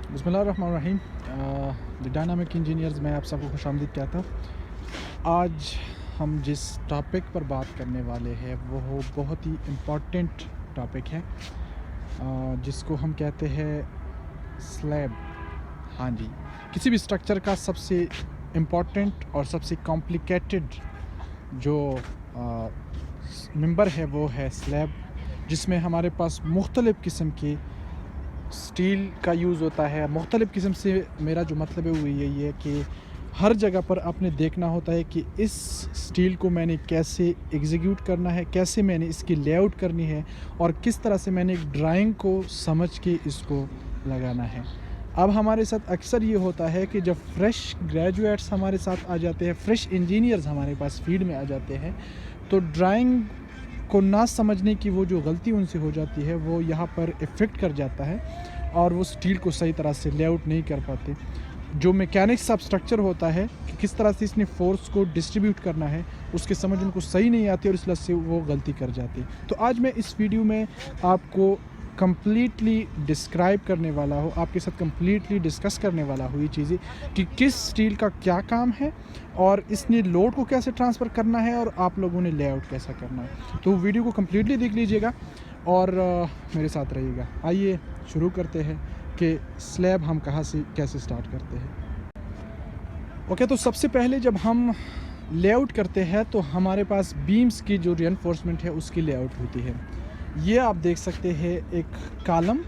बिस्मिल्लाहिर्रहमानिर्रहीम। The dynamic engineers में आप सबको खुशामदीद कहता हूँ। आज हम जिस टॉपिक पर बात करने वाले हैं वो बहुत ही इम्पोर्टेंट टॉपिक है, जिसको हम कहते हैं स्लैब। हाँ जी, किसी भी स्ट्रक्चर का सबसे इम्पोर्टेंट और सबसे कॉम्प्लिकेटेड जो मेंबर है वो है स्लैब, जिसमें हमारे पास मुख्तलिफ़ किस्म के स्टील का यूज़ होता है। मुख्तलिफ़ किस्म से मेरा जो मतलब है वो यही है कि हर जगह पर आपने देखना होता है कि इस स्टील को मैंने कैसे एग्जीक्यूट करना है, कैसे मैंने इसकी लेआउट करनी है और किस तरह से मैंने एक ड्राइंग को समझ के इसको लगाना है। अब हमारे साथ अक्सर ये होता है कि जब फ्रेश ग्रेजुएट्स हमारे साथ आ जाते हैं, फ्रेश इंजीनियर्स हमारे पास फील्ड में आ जाते हैं, तो ड्राइंग को ना समझने की वो जो गलती उनसे हो जाती है वो यहाँ पर इफ़ेक्ट कर जाता है और वो स्टील को सही तरह से लेआउट नहीं कर पाते। जो मैकेनिक्स ऑफ स्ट्रक्चर होता है कि किस तरह से इसने फोर्स को डिस्ट्रीब्यूट करना है, उसकी समझ उनको सही नहीं आती और इस वजह से वो गलती कर जाती। तो आज मैं इस वीडियो में आपको कम्प्लीटली डिस्क्राइब करने वाला हूँ, आपके साथ कम्प्लीटली डिस्कस करने वाला हूँ ये चीज़ें कि किस स्टील का क्या काम है और इसने लोड को कैसे ट्रांसफ़र करना है और आप लोगों ने लेआउट कैसा करना है। तो वीडियो को कम्प्लीटली देख लीजिएगा और मेरे साथ रहिएगा। आइए शुरू करते हैं कि स्लैब हम कहाँ से कैसे स्टार्ट करते हैं। ओके, तो सबसे पहले जब हम लेआउट करते हैं तो हमारे पास बीम्स की जो रिइंफोर्समेंट है उसकी लेआउट होती है। ये आप देख सकते हैं एक कॉलम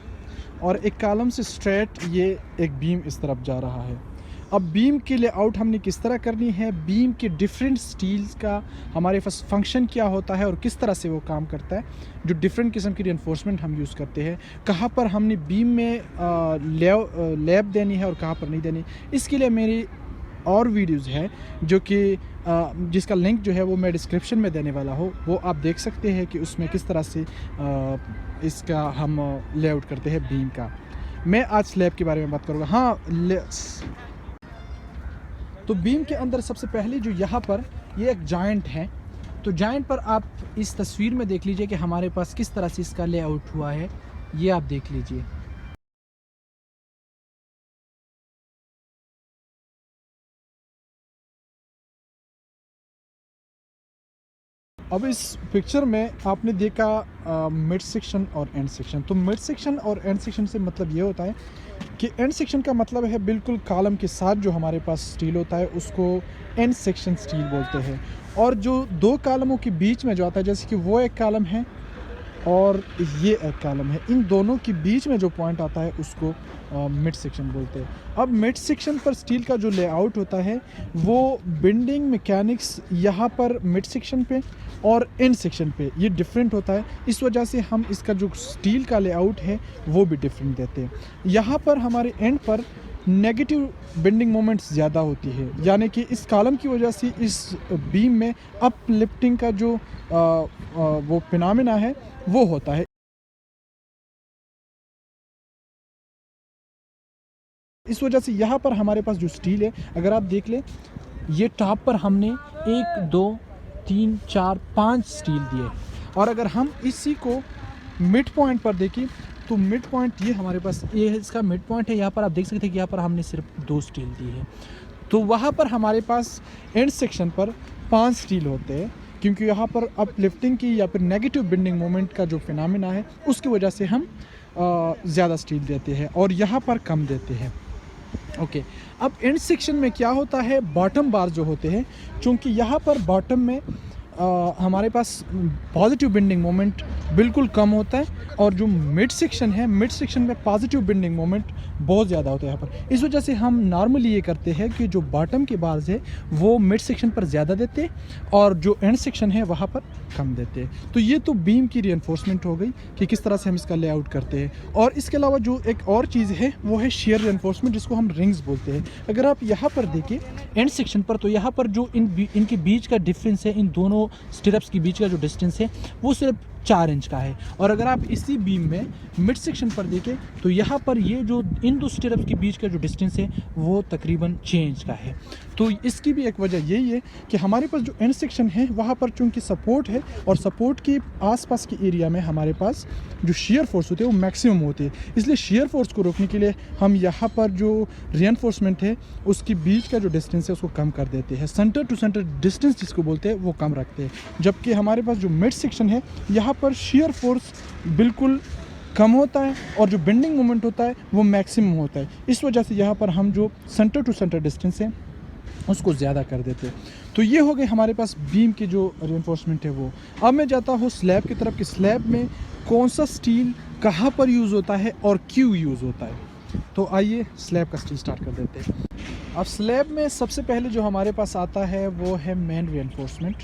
और एक कॉलम से स्ट्रेट ये एक बीम इस तरफ जा रहा है। अब बीम की लेआउट हमने किस तरह करनी है, बीम के डिफरेंट स्टील्स का हमारे पास फंक्शन क्या होता है और किस तरह से वो काम करता है, जो डिफरेंट किस्म की रिइंफोर्समेंट हम यूज़ करते हैं, कहाँ पर हमने बीम में लैब देनी है और कहाँ पर नहीं देनी, इसके लिए मेरी और वीडियोज़ है जो कि जिसका लिंक जो है वो मैं डिस्क्रिप्शन में देने वाला हूँ। वो आप देख सकते हैं कि उसमें किस तरह से इसका हम लेआउट करते हैं बीम का। मैं आज स्लैब के बारे में बात करूँगा। हाँ, तो बीम के अंदर सबसे पहले जो यहाँ पर ये एक जॉइंट है, तो जॉइंट पर आप इस तस्वीर में देख लीजिए कि हमारे पास किस तरह से इसका लेआउट हुआ है, ये आप देख लीजिए। अब इस पिक्चर में आपने देखा मिड सेक्शन और एंड सेक्शन। तो मिड सेक्शन और एंड सेक्शन से मतलब ये होता है कि एंड सेक्शन का मतलब है बिल्कुल कॉलम के साथ जो हमारे पास स्टील होता है उसको एंड सेक्शन स्टील बोलते हैं। और जो दो कॉलमों के बीच में जो आता है, जैसे कि वो एक कॉलम है और ये एक कॉलम है, इन दोनों के बीच में जो पॉइंट आता है उसको मिड सेक्शन बोलते हैं। अब मिड सेक्शन पर स्टील का जो लेआउट होता है वो बेंडिंग मैकेनिक्स यहाँ पर मिड सेक्शन पे और एंड सेक्शन पे ये डिफरेंट होता है। इस वजह से हम इसका जो स्टील का लेआउट है वो भी डिफरेंट देते हैं। यहाँ पर हमारे एंड पर नेगेटिव बेंडिंग मोमेंट्स ज़्यादा होती है, यानी कि इस कॉलम की वजह से इस बीम में अप लिफ्टिंग का जो वो फिनोमेना है वो होता है। इस वजह से यहाँ पर हमारे पास जो स्टील है, अगर आप देख लें, ये टॉप पर हमने 1 2 3 4 5 स्टील दिए और अगर हम इसी को मिड पॉइंट पर देखें तो मिड पॉइंट ये हमारे पास ये है, इसका मिड पॉइंट है। यहाँ पर आप देख सकते हैं कि यहाँ पर हमने सिर्फ 2 स्टील दी है। तो वहाँ पर हमारे पास एंड सेक्शन पर 5 स्टील होते हैं, क्योंकि यहाँ पर अपलिफ्टिंग की या फिर नेगेटिव बेंडिंग मोमेंट का जो फिनोमेना है उसकी वजह से हम ज़्यादा स्टील देते हैं और यहाँ पर कम देते हैं। ओके, अब एंड सेक्शन में क्या होता है, बॉटम बार जो होते हैं, चूँकि यहाँ पर बॉटम में हमारे पास पॉजिटिव बेंडिंग मोमेंट बिल्कुल कम होता है और जो मिड सेक्शन है, मिड सेक्शन में पॉजिटिव बेंडिंग मोमेंट बहुत ज़्यादा होता है यहाँ पर। इस वजह से हम नॉर्मली ये करते हैं कि जो बॉटम के बार्स है वो मिड सेक्शन पर ज़्यादा देते हैं और जो एंड सेक्शन है वहाँ पर कम देते हैं। तो ये तो बीम की रिइंफोर्समेंट हो गई कि किस तरह से हम इसका लेआउट करते हैं। और इसके अलावा जो एक और चीज़ है वो है शेयर रिइंफोर्समेंट, जिसको हम रिंग्स बोलते हैं। अगर आप यहाँ पर देखिए एंड सेक्शन पर, तो यहाँ पर जो इनके बीच का डिफरेंस है, इन दोनों स्टिरप्स के बीच का जो डिस्टेंस है वो सिर्फ 4 इंच का है। और अगर आप इसी बीम में मिड सेक्शन पर देखें तो यहाँ पर ये जो इन दो स्टिरअप्स के बीच का जो डिस्टेंस है वो तकरीबन 6 इंच का है। तो इसकी भी एक वजह यही है कि हमारे पास जो एंड सेक्शन है वहाँ पर चूँकि सपोर्ट है और सपोर्ट के आसपास के एरिया में हमारे पास जो शेयर फोर्स होती है वो मैक्सिमम होती है। इसलिए शेयर फोर्स को रोकने के लिए हम यहाँ पर जो रीइंफोर्समेंट है उसके बीच का जो डिस्टेंस है उसको कम कर देते हैं, सेंटर टू सेंटर डिस्टेंस जिसको बोलते हैं वो कम रखते हैं। जबकि हमारे पास जो मिड सेक्शन है यहाँ पर शेयर फोर्स बिल्कुल कम होता है और जो बेंडिंग मोमेंट होता है वो मैक्सिमम होता है। इस वजह से यहाँ पर हम जो सेंटर टू सेंटर डिस्टेंस है उसको ज़्यादा कर देते हैं। तो ये हो गए हमारे पास बीम की जो रीइंफोर्समेंट है वो। अब मैं जाता हूँ स्लैब की तरफ कि स्लैब में कौन सा स्टील कहाँ पर यूज़ होता है और क्यों यूज़ होता है। तो आइए स्लैब का स्टील स्टार्ट कर देते हैं। अब स्लैब में सबसे पहले जो हमारे पास आता है वो है मेन रीइंफोर्समेंट,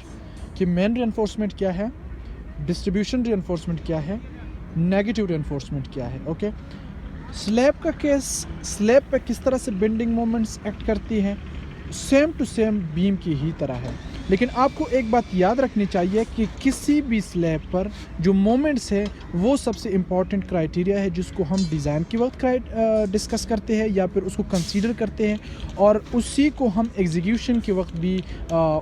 कि मेन रीइंफोर्समेंट क्या है, डिस्ट्रीब्यूशन रीइंफोर्समेंट क्या है, नेगेटिव रीइंफोर्समेंट क्या है। ओके, स्लैब का केस, स्लैब पे किस तरह से बेंडिंग मोमेंट्स एक्ट करती हैं सेम टू सेम बीम की ही तरह है। लेकिन आपको एक बात याद रखनी चाहिए कि किसी भी स्लैब पर जो मोमेंट्स है वो सबसे इम्पॉर्टेंट क्राइटेरिया है जिसको हम डिज़ाइन के वक्त डिस्कस करते हैं या फिर उसको कंसीडर करते हैं और उसी को हम एग्जीक्यूशन के वक्त भी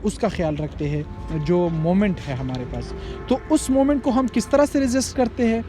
उसका ख्याल रखते हैं। जो मोमेंट है हमारे पास, तो उस मोमेंट को हम किस तरह से रेजिस्ट करते हैं।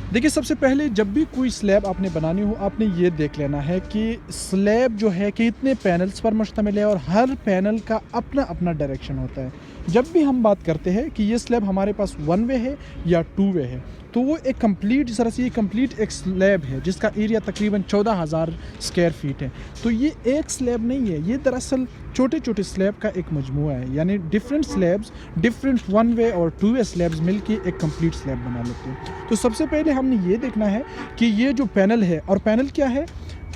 देखिए, सबसे पहले जब भी कोई स्लैब आपने बनानी हो आपने ये देख लेना है कि स्लैब जो है कितने पैनल्स पर मुश्तमिल है और हर पैनल का अपना अपना डायरेक्शन होता है। जब भी हम बात करते हैं कि ये स्लैब हमारे पास 1 वे है या 2 वे है तो वो एक कंप्लीट, जिस तरह से ये कंप्लीट एक स्लैब है जिसका एरिया तकरीबन 14,000 स्क्वायर फीट है। तो ये एक स्लैब नहीं है, ये दरअसल छोटे छोटे स्लैब का एक मजमूआ है, यानी डिफरेंट स्लैब्स, डिफरेंट 1 वे और 2 वे स्लैब्स मिलके एक कंप्लीट स्लैब बना लेते हैं। तो सबसे पहले हमने ये देखना है कि ये जो पैनल है, और पैनल क्या है,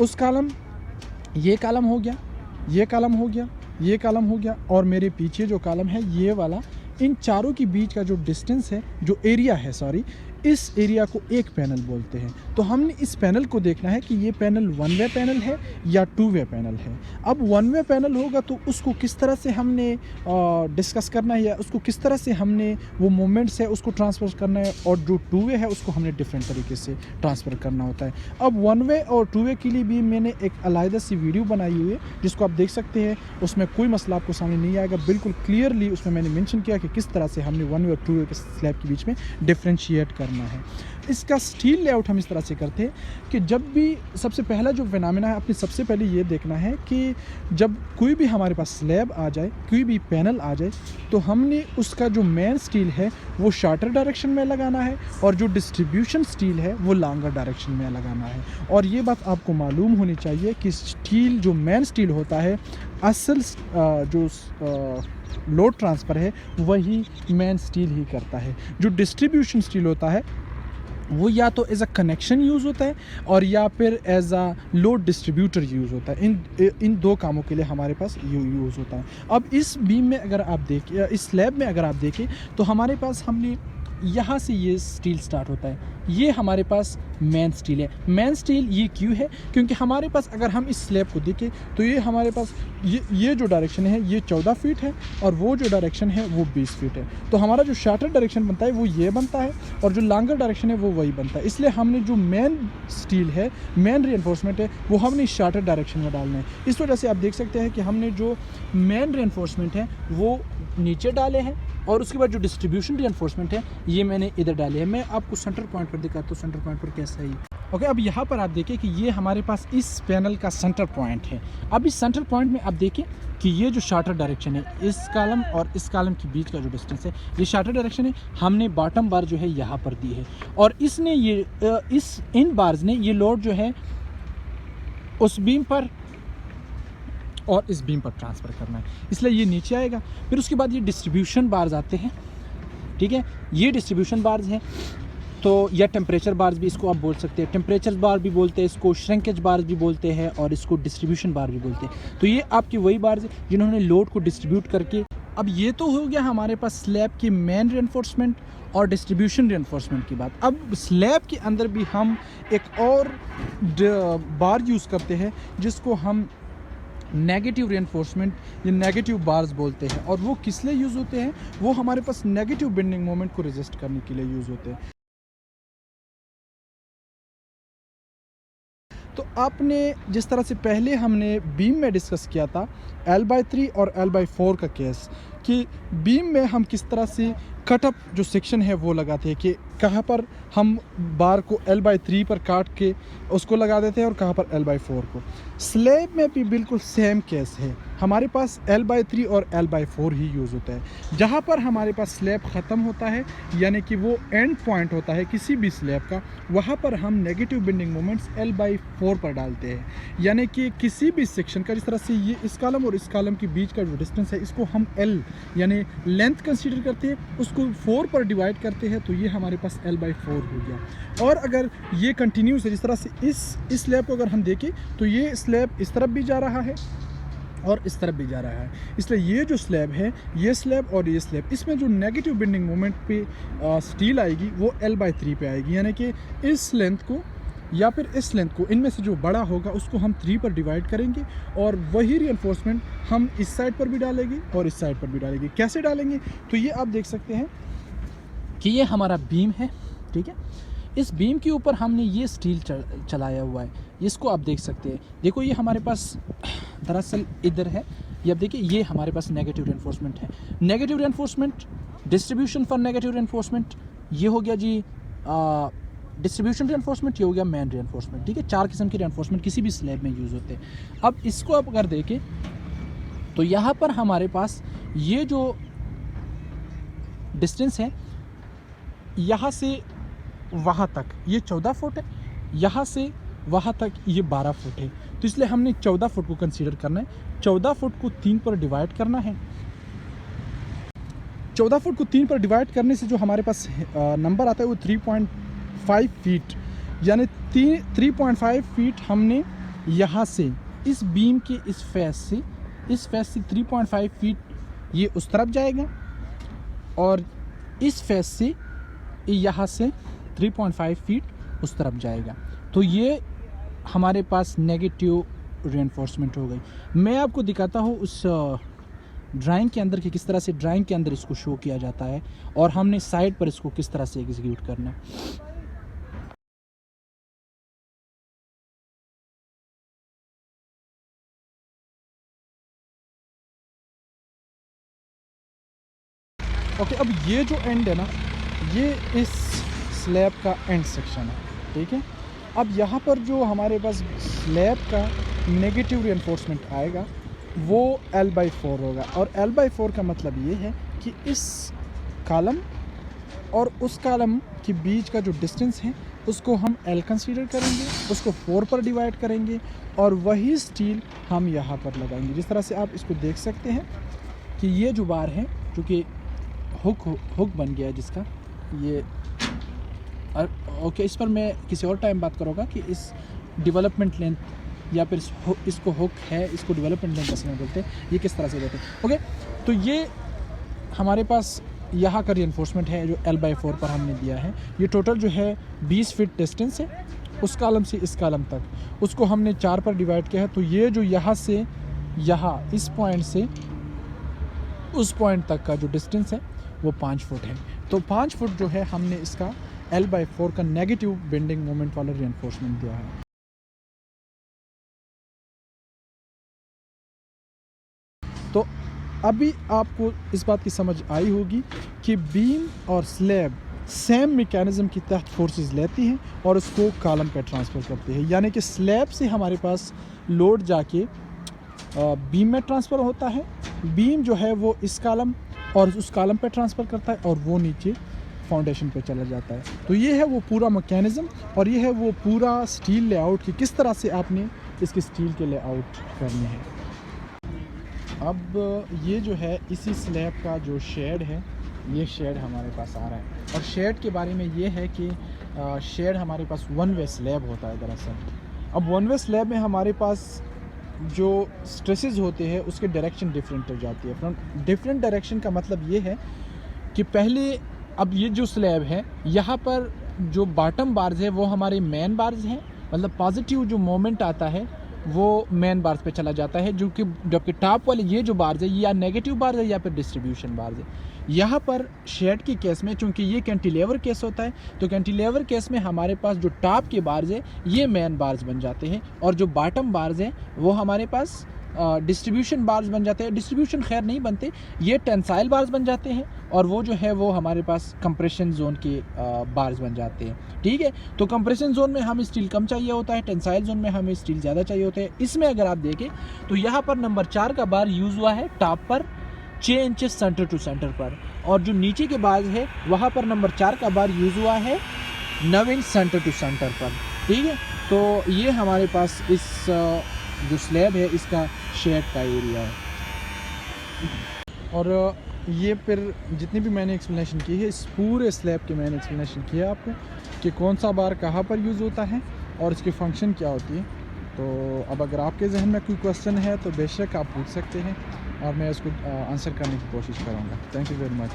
उस कॉलम, ये कॉलम हो गया, ये कॉलम हो गया, ये कॉलम हो गया और मेरे पीछे जो कॉलम है ये वाला, इन चारों के बीच का जो डिस्टेंस है, जो एरिया है, सॉरी, इस एरिया को एक पैनल बोलते हैं। तो हमने इस पैनल को देखना है कि ये पैनल 1 वे पैनल है या 2 वे पैनल है। अब 1 वे पैनल होगा तो उसको किस तरह से हमने डिस्कस करना है या उसको किस तरह से हमने वो मोमेंट्स है उसको ट्रांसफ़र करना है, और जो 2 वे है उसको हमने डिफरेंट तरीके से ट्रांसफ़र करना होता है। अब 1 वे और 2 वे के लिए भी मैंने एक अलग सी वीडियो बनाई हुई है जिसको आप देख सकते हैं, उसमें कोई मसला आपको सामने नहीं आएगा। बिल्कुल क्लियरली उसमें मैंने मेंशन किया कि किस तरह से हमने 1 वे और 2 वे के स्लैब के बीच में डिफ्रेंशिएट करना है। इसका स्टील लेआउट हम इस तरह से करते हैं कि जब भी, सबसे पहला जो फिनोमेना है आपने सबसे पहले ये देखना है कि जब कोई भी हमारे पास स्लैब आ जाए, कोई भी पैनल आ जाए, तो हमने उसका जो मेन स्टील है वो शॉर्टर डायरेक्शन में लगाना है और जो डिस्ट्रीब्यूशन स्टील है वो लॉन्गर डायरेक्शन में लगाना है। और ये बात आपको मालूम होनी चाहिए कि स्टील, जो मेन स्टील होता है, असल जो लोड ट्रांसफ़र है वही मेन स्टील ही करता है। जो डिस्ट्रीब्यूशन स्टील होता है वो या तो एज अ कनेक्शन यूज़ होता है और या फिर as a load distributor use होता है। इन दो कामों के लिए हमारे पास यूज़ होता है। अब इस बीम में अगर आप देखें, इस स्लैब में अगर आप देखें तो हमारे पास, हमने यहाँ से ये स्टील स्टार्ट होता है, ये हमारे पास मेन स्टील है। मेन स्टील ये क्यों है, क्योंकि हमारे पास अगर हम इस स्लैब को देखें तो ये हमारे पास ये जो डायरेक्शन है ये 14 फीट है और वो जो डायरेक्शन है वो 20 फीट है। तो हमारा जो शॉर्टर डायरेक्शन बनता है वो ये बनता है और जो लॉन्गर डायरेक्शन है वो वही बनता है। इसलिए हमने जो मेन स्टील है, मेन रीइंफोर्समेंट है, वो हमने शॉर्टर डायरेक्शन में डालना है। इस वजह से आप देख सकते हैं कि हमने जो मेन रीइंफोर्समेंट है वो नीचे डाले हैं और उसके बाद जो डिस्ट्रीब्यूशन रीइंफोर्समेंट है ये मैंने इधर डाले हैं। मैं आपको सेंटर पॉइंट पर दिखाता हूँ, सेंटर पॉइंट पर कैसा है। ओके, अब यहाँ पर आप देखें कि ये हमारे पास इस पैनल का सेंटर पॉइंट है। अब इस सेंटर पॉइंट में आप देखें कि ये जो शॉर्टर डायरेक्शन है, इस कॉलम और इस कॉलम के बीच का जो डिस्टेंस है ये शॉर्टर डायरेक्शन है। हमने बॉटम बार जो है यहाँ पर दी है और इसने ये इन बार्स ने ये लोड जो है उस बीम पर और इस बीम पर ट्रांसफ़र करना है, इसलिए ये नीचे आएगा। फिर उसके बाद ये डिस्ट्रीब्यूशन बार्स आते हैं, ठीक है, ये डिस्ट्रीब्यूशन बार्स हैं। तो या टेम्परेचर बार्स भी इसको आप बोल सकते हैं, टेम्परेचर बार भी बोलते हैं इसको, श्रिंकेज बार्स भी बोलते हैं और इसको डिस्ट्रीब्यूशन बार भी बोलते हैं। तो ये आपकी वही बार्स हैं जिन्होंने लोड को डिस्ट्रीब्यूट करके, अब ये तो हो गया हमारे पास स्लैब की मेन रीइंफोर्समेंट और डिस्ट्रीब्यूशन रीइंफोर्समेंट की बात। अब स्लैब के अंदर भी हम एक और बार यूज़ करते हैं जिसको हम नेगेटिव रेनफोर्समेंट या नेगेटिव बार्स बोलते हैं। और वो किस लिए यूज़ होते हैं? वो हमारे पास नेगेटिव बेंडिंग मोमेंट को रेजिस्ट करने के लिए यूज़ होते हैं। तो आपने जिस तरह से पहले हमने बीम में डिस्कस किया था L/3 और L/4 का केस, कि बीम में हम किस तरह से कटअप जो सेक्शन है वो लगाते हैं, कि कहाँ पर हम बार को L/3 पर काट के उसको लगा देते हैं और कहाँ पर L/4 को। स्लैब में भी बिल्कुल सेम केस है, हमारे पास L/3 और L/4 ही यूज़ होता है। जहाँ पर हमारे पास स्लैब ख़त्म होता है, यानी कि वो एंड पॉइंट होता है किसी भी स्लैब का, वहाँ पर हम नेगेटिव बेंडिंग मोमेंट्स L/4 पर डालते हैं। यानी कि किसी भी सेक्शन का, जिस तरह से ये इस कॉलम और इस कॉलम के बीच का जो डिस्टेंस है, इसको हम L यानी लेंथ कंसीडर करते हैं, उसको 4 पर डिवाइड करते हैं, तो ये हमारे पास L/4 हो गया। और अगर ये कंटिन्यूस है, जिस तरह से इस स्लैब को अगर हम देखें तो ये स्लैब इस तरफ भी जा रहा है और इस तरफ भी जा रहा है, इसलिए ये जो स्लैब है, ये स्लैब और ये स्लैब, इसमें जो नेगेटिव बेंडिंग मोमेंट पे स्टील आएगी वो L/3 पे आएगी। यानी कि इस लेंथ को या फिर इस लेंथ को, इनमें से जो बड़ा होगा उसको हम 3 पर डिवाइड करेंगे और वही रिइंफोर्समेंट हम इस साइड पर भी डालेंगे और इस साइड पर भी डालेंगे। कैसे डालेंगे? तो ये आप देख सकते हैं कि ये हमारा बीम है, ठीक है। इस बीम के ऊपर हमने ये स्टील चलाया हुआ है, इसको आप देख सकते हैं। देखो ये हमारे पास दरअसल इधर है, ये आप देखिए, ये हमारे पास नेगेटिव रेनफोर्समेंट है। Negative reinforcement, distribution for negative reinforcement, ये हो गया जी डिस्ट्रीब्यूशन रेनफोर्समेंट, ये हो गया मेन रेनफोर्समेंट, ठीक है। 4 किस्म के रेनफोर्समेंट किसी भी स्लैब में यूज़ होते हैं। अब इसको आप अगर देखें तो यहाँ पर हमारे पास ये जो डिस्टेंस है, यहाँ से वहाँ तक ये 14 फुट है, यहाँ से वहाँ तक ये 12 फुट है, तो इसलिए हमने 14 फुट को कंसीडर करना है। 14 फुट को 3 पर डिवाइड करना है। 14 फुट को 3 पर डिवाइड करने से जो हमारे पास नंबर आता है वो 3.5 फीट, यानी 3.5 फीट हमने यहाँ से इस बीम के इस फेस से 3.5 फीट ये उस तरफ जाएगा और इस फेस से यहाँ से 3.5 फीट उस तरफ जाएगा। तो ये हमारे पास नेगेटिव रेनफोर्समेंट हो गई। मैं आपको दिखाता हूँ उस ड्राइंग के अंदर कि किस तरह से ड्राइंग के अंदर इसको शो किया जाता है और हमने साइड पर इसको किस तरह से एग्जीक्यूट करना है। ओके, अब ये जो एंड है ना, ये इस स्लैब का एंड सेक्शन है, ठीक है। अब यहाँ पर जो हमारे पास स्लैब का नेगेटिव रेनफोर्समेंट आएगा वो L/4 होगा, और L/4 का मतलब ये है कि इस कॉलम और उस कॉलम के बीच का जो डिस्टेंस है उसको हम L कंसीडर करेंगे, उसको 4 पर डिवाइड करेंगे और वही स्टील हम यहाँ पर लगाएंगे। जिस तरह से आप इसको देख सकते हैं कि ये जो बार है, जो कि हुक बन गया है जिसका ये, ओके, इस पर मैं किसी और टाइम बात करूँगा कि इस डेवलपमेंट लेंथ या फिर इसको हुक है, इसको डेवलपमेंट लेंथ कैसे बोलते हैं, ये किस तरह से देते हैं। ओके, तो ये हमारे पास यहाँ का रिइंफोर्समेंट है जो L/4 पर हमने दिया है। ये टोटल जो है 20 फीट डिस्टेंस है उस कॉलम से इस कॉलम तक, उसको हमने 4 पर डिवाइड किया है। तो ये जो यहाँ से यहाँ इस पॉइंट से उस पॉइंट तक का जो डिस्टेंस है वो 5 फुट है। तो 5 फुट जो है हमने इसका L/4 का नेगेटिव बेंडिंग मोमेंट वाला रिइंफोर्समेंट दिया है। तो अभी आपको इस बात की समझ आई होगी कि बीम और स्लैब सेम मैकेनिज्म के तहत फोर्सेस लेती हैं और उसको कॉलम पे ट्रांसफ़र करती है। यानी कि स्लैब से हमारे पास लोड जाके बीम में ट्रांसफ़र होता है, बीम जो है वो इस कॉलम और उस कॉलम पे ट्रांसफ़र करता है और वो नीचे फाउंडेशन पे चला जाता है। तो ये है वो पूरा मैकेनिज़्म और ये है वो पूरा स्टील लेआउट कि किस तरह से आपने इसकी स्टील के लेआउट करने हैं। अब ये जो है इसी स्लैब का जो शेड है, ये शेड हमारे पास आ रहा है और शेड के बारे में ये है कि शेड हमारे पास 1 वे स्लैब होता है दरअसल। अब 1 वे स्लैब में हमारे पास जो स्ट्रेसेस होते हैं उसके डायरेक्शन डिफरेंट हो जाती है। फ्रॉम डिफरेंट डायरेक्शन का मतलब ये है कि पहले, अब ये जो स्लैब है यहाँ पर जो बॉटम बार्स है वो हमारे मेन बार्स हैं, मतलब पॉजिटिव जो मोमेंट आता है वो मेन बार्स पे चला जाता है, जो कि जबकि टॉप वाले ये जो बार्स है ये या नेगेटिव बार्स है या फिर डिस्ट्रीब्यूशन बार्स है। यहाँ पर शेड की केस में चूँकि ये कैंटिलेवर केस होता है, तो कैंटिलेवर केस में हमारे पास जो टॉप के बार्स है ये मेन बार्स बन जाते हैं, और जो बॉटम बार्स हैं वो हमारे पास डिस्ट्रीब्यूशन बार्स बन जाते हैं। डिस्ट्रीब्यूशन खैर नहीं बनते, ये टेंसाइल बार्स बन जाते हैं, और वो जो है वो हमारे पास कंप्रेशन जोन के बार्स बन जाते हैं। ठीक है, तो कंप्रेशन जोन में हमें स्टील कम चाहिए होता है, टेंसाइल जोन में हमें स्टील ज़्यादा चाहिए होता है। इसमें अगर आप देखें तो यहाँ पर नंबर 4 का बार यूज़ हुआ है टॉप पर 6 इंचेस सेंटर टू सेंटर पर, और जो नीचे के बार है वहाँ पर नंबर 4 का बार यूज़ हुआ है 9 इंच सेंटर टू सेंटर पर। ठीक है, तो ये हमारे पास इस जो स्लैब है इसका शेड का एरिया है। और ये फिर जितनी भी मैंने एक्सप्लेनेशन की है, इस पूरे स्लैब की मैंने एक्सप्लेनेशन किया है आपको कि कौन सा बार कहाँ पर यूज़ होता है और इसकी फ़ंक्शन क्या होती है। तो अब अगर आपके जहन में कोई क्वेश्चन है तो बेशक आप पूछ सकते हैं, और मैं उसको आंसर करने की कोशिश करूँगा। Thank you very much.